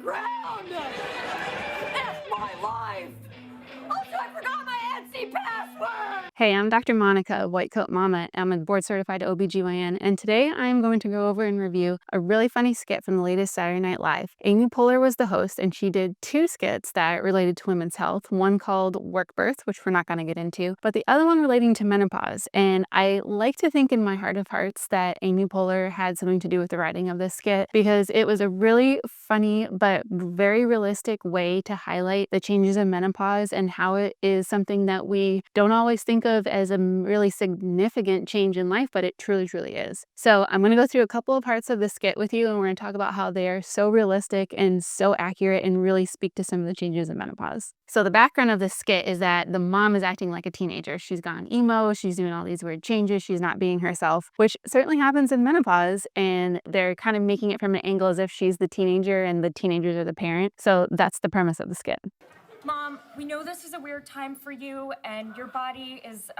ground! F my life! Also, I forgot my Etsy password! Hey, I'm Dr. Monica, White Coat Mama. I'm a board-certified OBGYN, and today I'm going to go over and review a really funny skit from the latest Saturday Night Live. Amy Poehler was the host, and she did two skits that related to women's health, one called Work Birth, which we're not going to get into, but the other one relating to menopause. And I like to think in my heart of hearts that Amy Poehler had something to do with the writing of this skit, because it was a really funny but very realistic way to highlight the changes in menopause and how it is something that we don't always think of as a really significant change in life, but it truly, truly is. So I'm going to go through a couple of parts of the skit with you, and we're going to talk about how they are so realistic and so accurate and really speak to some of the changes in menopause. So the background of this skit is that the mom is acting like a teenager. She's gone emo, she's doing all these weird changes, she's not being herself, which certainly happens in menopause, and they're kind of making it from an angle as if she's the teenager and the teenagers are the parent. So that's the premise of the skit. Mom, we know this is a weird time for you and your body is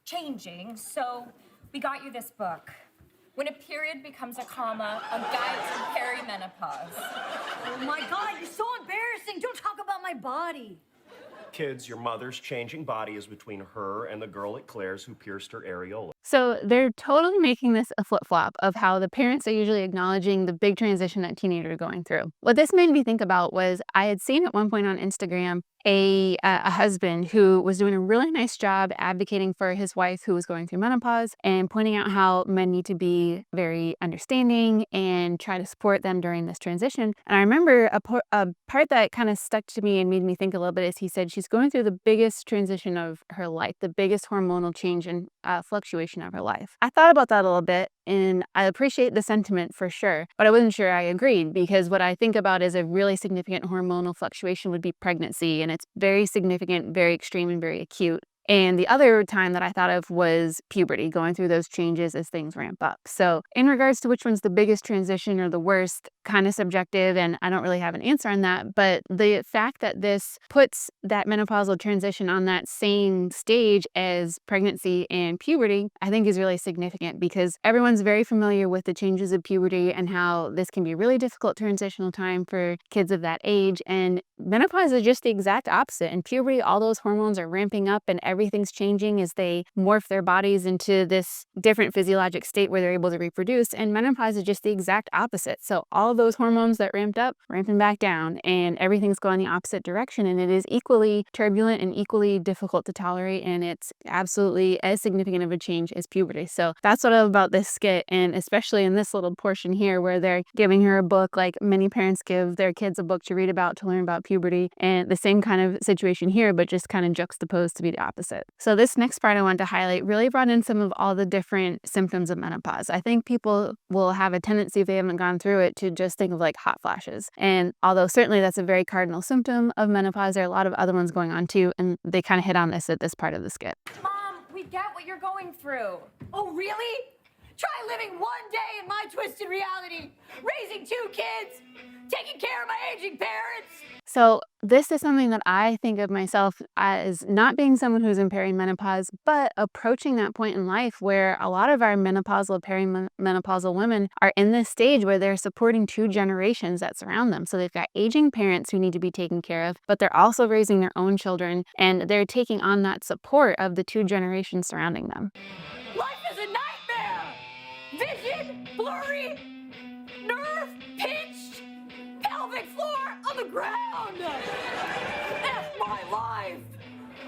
changing, so we got you this book. When a period becomes a comma, a guide to perimenopause. Oh my God, you're so embarrassing! Don't talk about my body! Kids, your mother's changing body is between her and the girl at Claire's who pierced her areola. So they're totally making this a flip-flop of how the parents are usually acknowledging the big transition that teenagers are going through. What this made me think about was I had seen at one point on Instagram a husband who was doing a really nice job advocating for his wife who was going through menopause and pointing out how men need to be very understanding and try to support them during this transition. And I remember a part that kind of stuck to me and made me think a little bit is he said she's going through the biggest transition of her life, the biggest hormonal change and fluctuation of her life. I thought about that a little bit, and I appreciate the sentiment for sure, but I wasn't sure I agreed, because what I think about as a really significant hormonal fluctuation would be pregnancy, and it's very significant, very extreme, and very acute. And the other time that I thought of was puberty, going through those changes as things ramp up. So in regards to which one's the biggest transition or the worst, kind of subjective, and I don't really have an answer on that, but the fact that this puts that menopausal transition on that same stage as pregnancy and puberty, I think is really significant, because everyone's very familiar with the changes of puberty and how this can be a really difficult transitional time for kids of that age. And menopause is just the exact opposite. In puberty, all those hormones are ramping up and everything's changing as they morph their bodies into this different physiologic state where they're able to reproduce. And menopause is just the exact opposite. So all of those hormones that ramped up, ramping back down, and everything's going the opposite direction. And it is equally turbulent and equally difficult to tolerate. And it's absolutely as significant of a change as puberty. So that's what I love about this skit. And especially in this little portion here where they're giving her a book, like many parents give their kids a book to read about, to learn about puberty. And the same kind of situation here, but just kind of juxtaposed to be the opposite. So this next part I wanted to highlight really brought in some of all the different symptoms of menopause. I think people will have a tendency, if they haven't gone through it, to just think of like hot flashes. And although certainly that's a very cardinal symptom of menopause, there are a lot of other ones going on too. And they kind of hit on this at this part of the skit. Mom, we get what you're going through. Oh, really? Try living one day in my twisted reality, raising two kids, taking care of my aging parents. So this is something that I think of myself as not being someone who's in perimenopause, but approaching that point in life where a lot of our menopausal, perimenopausal women are in this stage where they're supporting two generations that surround them. So they've got aging parents who need to be taken care of, but they're also raising their own children, and they're taking on that support of the two generations surrounding them. Life is a nightmare! Vision blurry, nerve pinched, pelvic floor on the ground! F my life!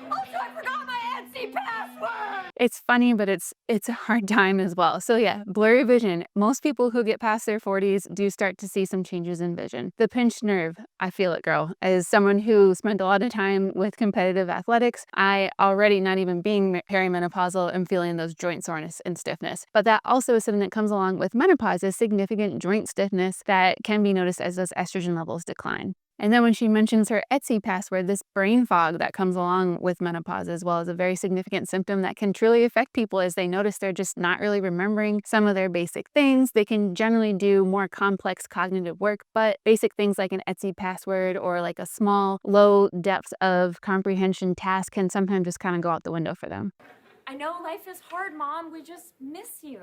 Also, I forgot my Etsy password! It's funny, but it's a hard time as well. So yeah, blurry vision. Most people who get past their 40s do start to see some changes in vision. The pinched nerve, I feel it, girl. As someone who spent a lot of time with competitive athletics, I already, not even being perimenopausal, am feeling those joint soreness and stiffness. But that also is something that comes along with menopause, is significant joint stiffness that can be noticed as those estrogen levels decline. And then when she mentions her Etsy password, this brain fog that comes along with menopause as well is a very significant symptom that can truly affect people as they notice they're just not really remembering some of their basic things. They can generally do more complex cognitive work, but basic things like an Etsy password or like a small, low depth of comprehension task can sometimes just kind of go out the window for them. I know life is hard, Mom. We just miss you.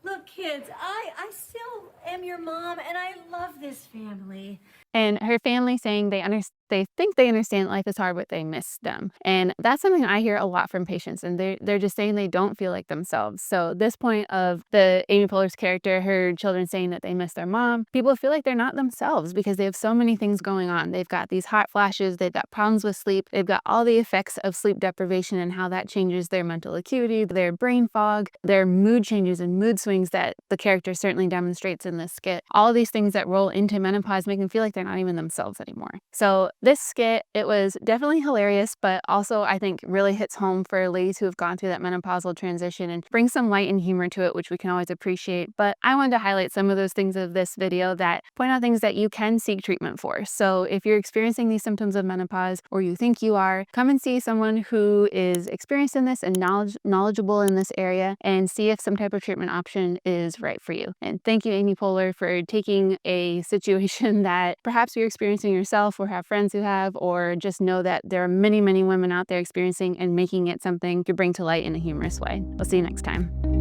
Look, kids, I still am your mom, and I love this family. And her family saying they think they understand life is hard, but they miss them. And that's something I hear a lot from patients, and they're just saying they don't feel like themselves. So this point of the Amy Poehler's character, her children saying that they miss their mom, people feel like they're not themselves because they have so many things going on. They've got these hot flashes, they've got problems with sleep, they've got all the effects of sleep deprivation and how that changes their mental acuity, their brain fog, their mood changes and mood swings that the character certainly demonstrates in this skit. All of these things that roll into menopause make them feel like they're not even themselves anymore. So this skit, it was definitely hilarious, but also I think really hits home for ladies who have gone through that menopausal transition and brings some light and humor to it, which we can always appreciate. But I wanted to highlight some of those things of this video that point out things that you can seek treatment for. So if you're experiencing these symptoms of menopause, or you think you are, come and see someone who is experienced in this and knowledgeable in this area, and see if some type of treatment option is right for you. And thank you, Amy Poehler, for taking a situation that perhaps you're experiencing yourself or have friends who have, or just know that there are many, many women out there experiencing and making it something to bring to light in a humorous way. We'll see you next time.